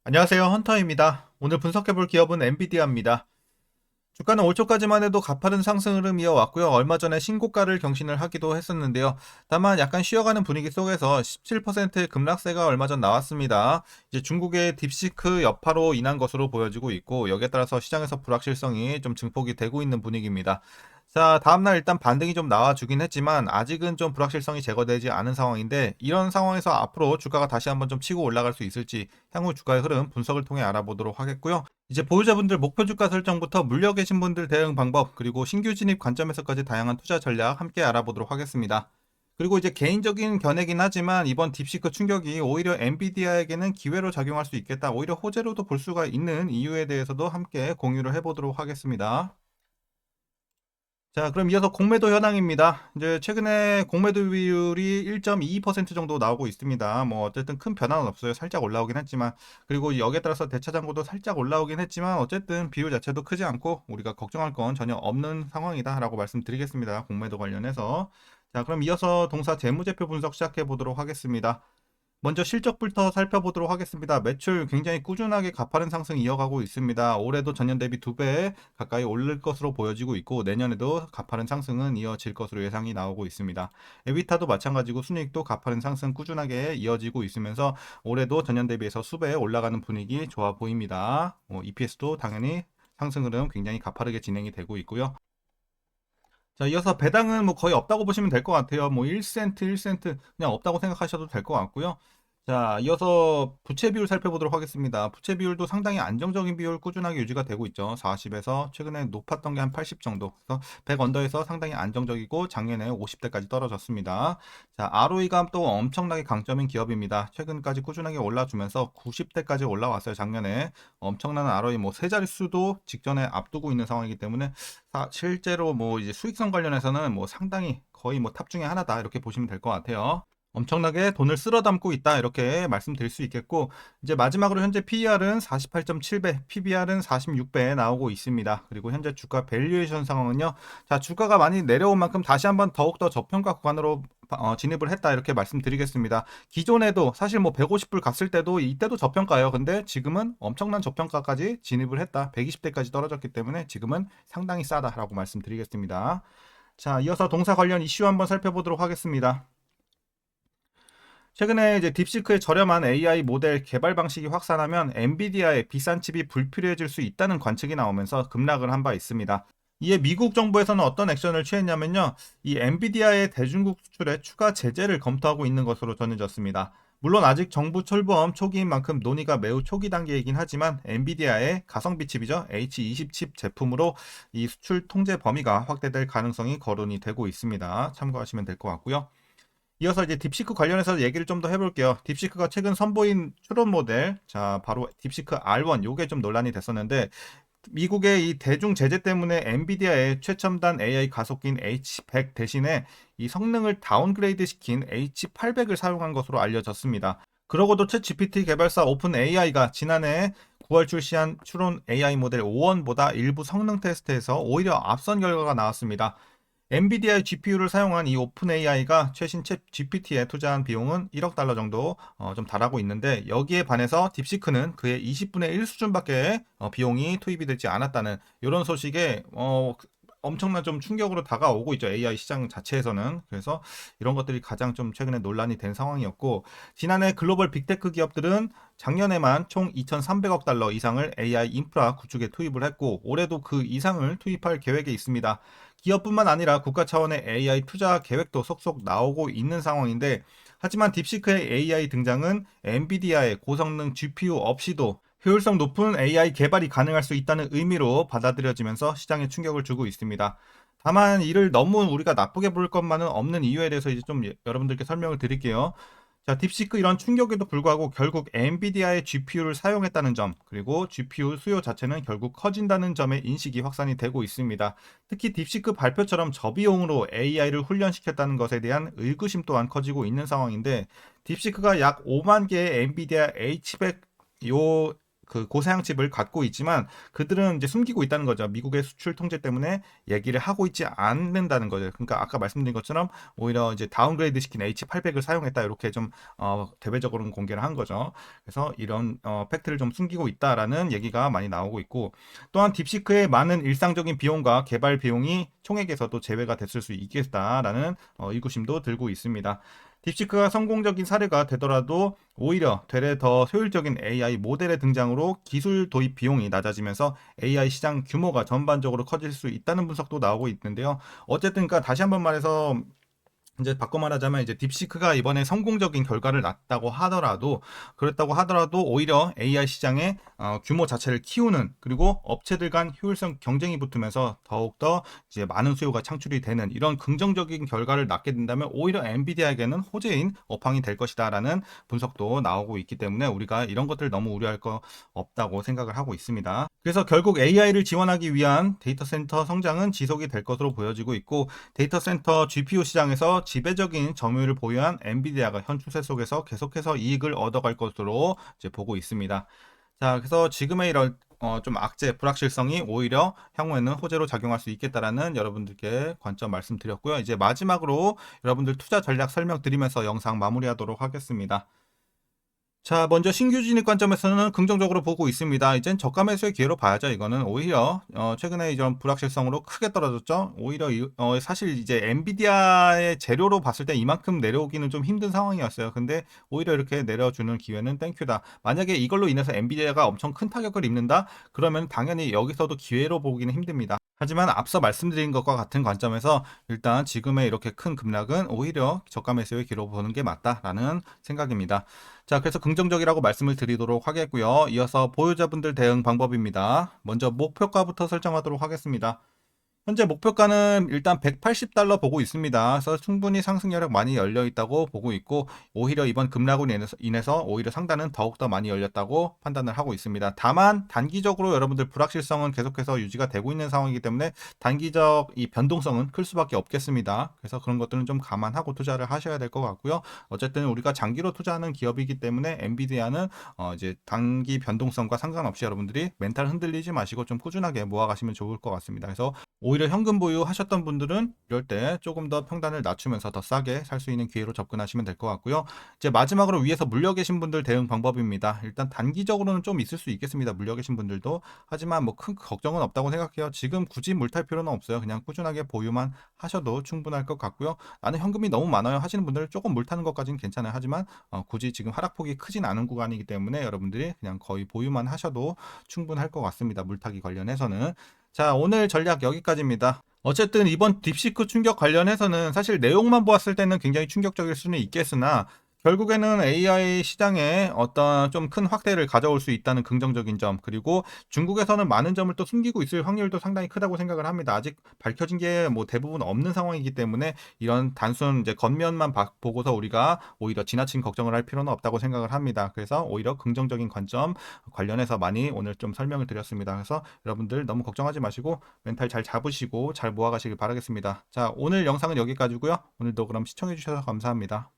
안녕하세요. 헌터입니다. 오늘 분석해볼 기업은 엔비디아입니다. 주가는 올 초까지만 해도 가파른 상승 흐름 이어왔고요. 얼마 전에 신고가를 경신을 하기도 했었는데요. 다만 약간 쉬어가는 분위기 속에서 17%의 급락세가 얼마 전 나왔습니다. 이제 중국의 딥시크 여파로 인한 것으로 보여지고 있고, 여기에 따라서 시장에서 불확실성이 좀 증폭이 되고 있는 분위기입니다. 자, 다음날 일단 반등이 좀 나와주긴 했지만 아직은 좀 불확실성이 제거되지 않은 상황인데, 이런 상황에서 앞으로 주가가 다시 한번 좀 치고 올라갈 수 있을지 향후 주가의 흐름 분석을 통해 알아보도록 하겠고요. 이제 보유자분들 목표 주가 설정부터 물려 계신 분들 대응 방법, 그리고 신규 진입 관점에서까지 다양한 투자 전략 함께 알아보도록 하겠습니다. 그리고 이제 개인적인 견해긴 하지만 이번 딥시크 충격이 오히려 엔비디아에게는 기회로 작용할 수 있겠다, 오히려 호재로도 볼 수가 있는 이유에 대해서도 함께 공유를 해보도록 하겠습니다. 자, 그럼 이어서 공매도 현황입니다. 이제 최근에 공매도 비율이 1.22% 정도 나오고 있습니다. 뭐 어쨌든 큰 변화는 없어요. 살짝 올라오긴 했지만, 그리고 여기에 따라서 대차장고도 살짝 올라오긴 했지만 어쨌든 비율 자체도 크지 않고 우리가 걱정할 건 전혀 없는 상황이다라고 말씀드리겠습니다. 공매도 관련해서. 자, 그럼 이어서 동사 재무제표 분석 시작해 보도록 하겠습니다. 먼저 실적부터 살펴보도록 하겠습니다. 매출 굉장히 꾸준하게 가파른 상승 이어가고 있습니다. 올해도 전년 대비 2배 가까이 오를 것으로 보여지고 있고, 내년에도 가파른 상승은 이어질 것으로 예상이 나오고 있습니다. 에비타도 마찬가지고 순이익도 가파른 상승 꾸준하게 이어지고 있으면서 올해도 전년 대비해서 수배 올라가는 분위기 좋아 보입니다. EPS도 당연히 상승 흐름 굉장히 가파르게 진행이 되고 있고요. 자, 이어서 배당은 뭐 거의 없다고 보시면 될 것 같아요. 뭐 1센트, 1센트 그냥 없다고 생각하셔도 될 것 같고요. 자, 이어서 부채 비율 살펴보도록 하겠습니다. 부채 비율도 상당히 안정적인 비율 꾸준하게 유지가 되고 있죠. 40에서 최근에 높았던 게 한 80 정도. 그래서 100 언더에서 상당히 안정적이고 작년에 50대까지 떨어졌습니다. 자, ROE가 또 엄청나게 강점인 기업입니다. 최근까지 꾸준하게 올라주면서 90대까지 올라왔어요. 작년에 엄청난 ROE 뭐 세 자릿수도 직전에 앞두고 있는 상황이기 때문에 실제로 뭐 이제 수익성 관련해서는 뭐 상당히 거의 뭐 탑 중에 하나다 이렇게 보시면 될 것 같아요. 엄청나게 돈을 쓸어 담고 있다 이렇게 말씀드릴 수 있겠고, 이제 마지막으로 현재 PER은 48.7배, PBR은 46배에 나오고 있습니다. 그리고 현재 주가 밸류에이션 상황은요. 자, 주가가 많이 내려온 만큼 다시 한번 더욱더 저평가 구간으로 진입을 했다 이렇게 말씀드리겠습니다. 기존에도 사실 뭐 150불 갔을 때도 이때도 저평가예요. 근데 지금은 엄청난 저평가까지 진입을 했다. 120대까지 떨어졌기 때문에 지금은 상당히 싸다라고 말씀드리겠습니다. 자, 이어서 동사 관련 이슈 한번 살펴보도록 하겠습니다. 최근에 이제 딥시크의 저렴한 AI 모델 개발 방식이 확산하면 엔비디아의 비싼 칩이 불필요해질 수 있다는 관측이 나오면서 급락을 한 바 있습니다. 이에 미국 정부에서는 어떤 액션을 취했냐면요. 이 엔비디아의 대중국 수출에 추가 제재를 검토하고 있는 것으로 전해졌습니다. 물론 아직 정부 출범 초기인 만큼 논의가 매우 초기 단계이긴 하지만 엔비디아의 가성비 칩이죠. H20 칩 제품으로 이 수출 통제 범위가 확대될 가능성이 거론이 되고 있습니다. 참고하시면 될 것 같고요. 이어서 이제 딥시크 관련해서 얘기를 좀 더 해볼게요. 딥시크가 최근 선보인 추론 모델, 자 바로 딥시크 R1, 요게 좀 논란이 됐었는데, 미국의 이 대중 제재 때문에 엔비디아의 최첨단 AI 가속기인 H100 대신에 이 성능을 다운그레이드 시킨 H800을 사용한 것으로 알려졌습니다. 그러고도 챗 GPT 개발사 오픈 AI가 지난해 9월 출시한 추론 AI 모델 5원보다 일부 성능 테스트에서 오히려 앞선 결과가 나왔습니다. 엔비디아의 GPU를 사용한 이 오픈 AI가 최신 챗 GPT에 투자한 비용은 1억 달러 정도 좀 달하고 있는데, 여기에 반해서 딥시크는 그의 20분의 1 수준밖에 비용이 투입이 되지 않았다는 이런 소식에 엄청난 좀 충격으로 다가오고 있죠. AI 시장 자체에서는. 그래서 이런 것들이 가장 좀 최근에 논란이 된 상황이었고, 지난해 글로벌 빅테크 기업들은 작년에만 총 2,300억 달러 이상을 AI 인프라 구축에 투입을 했고, 올해도 그 이상을 투입할 계획에 있습니다. 기업뿐만 아니라 국가 차원의 AI 투자 계획도 속속 나오고 있는 상황인데, 하지만 딥시크의 AI 등장은 엔비디아의 고성능 GPU 없이도 효율성 높은 AI 개발이 가능할 수 있다는 의미로 받아들여지면서 시장에 충격을 주고 있습니다. 다만 이를 너무 우리가 나쁘게 볼 것만은 없는 이유에 대해서 이제 좀 여러분들께 설명을 드릴게요. 자, 딥시크 이런 충격에도 불구하고 결국 엔비디아의 GPU를 사용했다는 점, 그리고 GPU 수요 자체는 결국 커진다는 점에 인식이 확산이 되고 있습니다. 특히 딥시크 발표처럼 저비용으로 AI를 훈련시켰다는 것에 대한 의구심 또한 커지고 있는 상황인데, 딥시크가 약 5만 개의 엔비디아 H100 요 그 고사양 칩을 갖고 있지만 그들은 이제 숨기고 있다는 거죠. 미국의 수출 통제 때문에 얘기를 하고 있지 않는다는 거죠. 그러니까 아까 말씀드린 것처럼 오히려 이제 다운그레이드 시킨 H800을 사용했다 이렇게 좀 대외적으로는 공개를 한 거죠. 그래서 이런 팩트를 좀 숨기고 있다라는 얘기가 많이 나오고 있고, 또한 딥시크의 많은 일상적인 비용과 개발 비용이 총액에서도 제외가 됐을 수 있겠다라는 의구심도 들고 있습니다. 딥시크가 성공적인 사례가 되더라도 오히려 되레 더 효율적인 AI 모델의 등장으로 기술 도입 비용이 낮아지면서 AI 시장 규모가 전반적으로 커질 수 있다는 분석도 나오고 있는데요. 어쨌든 그러니까 다시 한번 말해서 이제 바꿔 말하자면 이제 딥시크가 이번에 성공적인 결과를 났다고 하더라도, 그랬다고 하더라도 오히려 AI 시장의 규모 자체를 키우는, 그리고 업체들 간 효율성 경쟁이 붙으면서 더욱더 이제 많은 수요가 창출이 되는 이런 긍정적인 결과를 낳게 된다면 오히려 엔비디아에게는 호재인 업황이 될 것이다라는 분석도 나오고 있기 때문에 우리가 이런 것들 너무 우려할 거 없다고 생각을 하고 있습니다. 그래서 결국 AI를 지원하기 위한 데이터 센터 성장은 지속이 될 것으로 보여지고 있고, 데이터 센터 GPU 시장에서 지배적인 점유율을 보유한 엔비디아가 현 추세 속에서 계속해서 이익을 얻어갈 것으로 이제 보고 있습니다. 자, 그래서 지금의 이런 좀 악재, 불확실성이 오히려 향후에는 호재로 작용할 수 있겠다라는 여러분들께 관점 말씀드렸고요. 이제 마지막으로 여러분들 투자 전략 설명드리면서 영상 마무리하도록 하겠습니다. 자, 먼저 신규 진입 관점에서는 긍정적으로 보고 있습니다. 이젠 저가 매수의 기회로 봐야죠. 이거는 오히려 최근에 이런 불확실성으로 크게 떨어졌죠. 오히려 사실 이제 엔비디아의 재료로 봤을 때 이만큼 내려오기는 좀 힘든 상황이었어요. 근데 오히려 이렇게 내려주는 기회는 땡큐다. 만약에 이걸로 인해서 엔비디아가 엄청 큰 타격을 입는다, 그러면 당연히 여기서도 기회로 보기는 힘듭니다. 하지만 앞서 말씀드린 것과 같은 관점에서 일단 지금의 이렇게 큰 급락은 오히려 저가 매수의 기회로 보는 게 맞다라는 생각입니다. 자, 그래서 긍정적이라고 말씀을 드리도록 하겠고요. 이어서 보유자분들 대응 방법입니다. 먼저 목표가부터 설정하도록 하겠습니다. 현재 목표가는 일단 $180 보고 있습니다. 그래서 충분히 상승 여력 많이 열려 있다고 보고 있고, 오히려 이번 급락으로 인해서 오히려 상단은 더욱더 많이 열렸다고 판단을 하고 있습니다. 다만 단기적으로 여러분들 불확실성은 계속해서 유지가 되고 있는 상황이기 때문에 단기적 이 변동성은 클 수밖에 없겠습니다. 그래서 그런 것들은 좀 감안하고 투자를 하셔야 될 것 같고요. 어쨌든 우리가 장기로 투자하는 기업이기 때문에 엔비디아는 이제 단기 변동성과 상관없이 여러분들이 멘탈 흔들리지 마시고 좀 꾸준하게 모아가시면 좋을 것 같습니다. 그래서 오히려 현금 보유 하셨던 분들은 이럴 때 조금 더 평단을 낮추면서 더 싸게 살 수 있는 기회로 접근하시면 될 것 같고요. 이제 마지막으로 위에서 물려 계신 분들 대응 방법입니다. 일단 단기적으로는 좀 있을 수 있겠습니다. 물려 계신 분들도. 하지만 뭐 큰 걱정은 없다고 생각해요. 지금 굳이 물탈 필요는 없어요. 그냥 꾸준하게 보유만 하셔도 충분할 것 같고요. 나는 현금이 너무 많아요 하시는 분들 조금 물타는 것까지는 괜찮아요. 하지만 굳이 지금 하락폭이 크진 않은 구간이기 때문에 여러분들이 그냥 거의 보유만 하셔도 충분할 것 같습니다. 물타기 관련해서는. 자, 오늘 전략 여기까지입니다. 어쨌든 이번 딥시크 충격 관련해서는 사실 내용만 보았을 때는 굉장히 충격적일 수는 있겠으나, 결국에는 AI 시장에 어떤 좀 큰 확대를 가져올 수 있다는 긍정적인 점, 그리고 중국에서는 많은 점을 또 숨기고 있을 확률도 상당히 크다고 생각을 합니다. 아직 밝혀진 게 뭐 대부분 없는 상황이기 때문에 이런 단순 이제 겉면만 보고서 우리가 오히려 지나친 걱정을 할 필요는 없다고 생각을 합니다. 그래서 오히려 긍정적인 관점 관련해서 많이 오늘 좀 설명을 드렸습니다. 그래서 여러분들 너무 걱정하지 마시고 멘탈 잘 잡으시고 잘 모아가시길 바라겠습니다. 자, 오늘 영상은 여기까지고요. 오늘도 그럼 시청해 주셔서 감사합니다.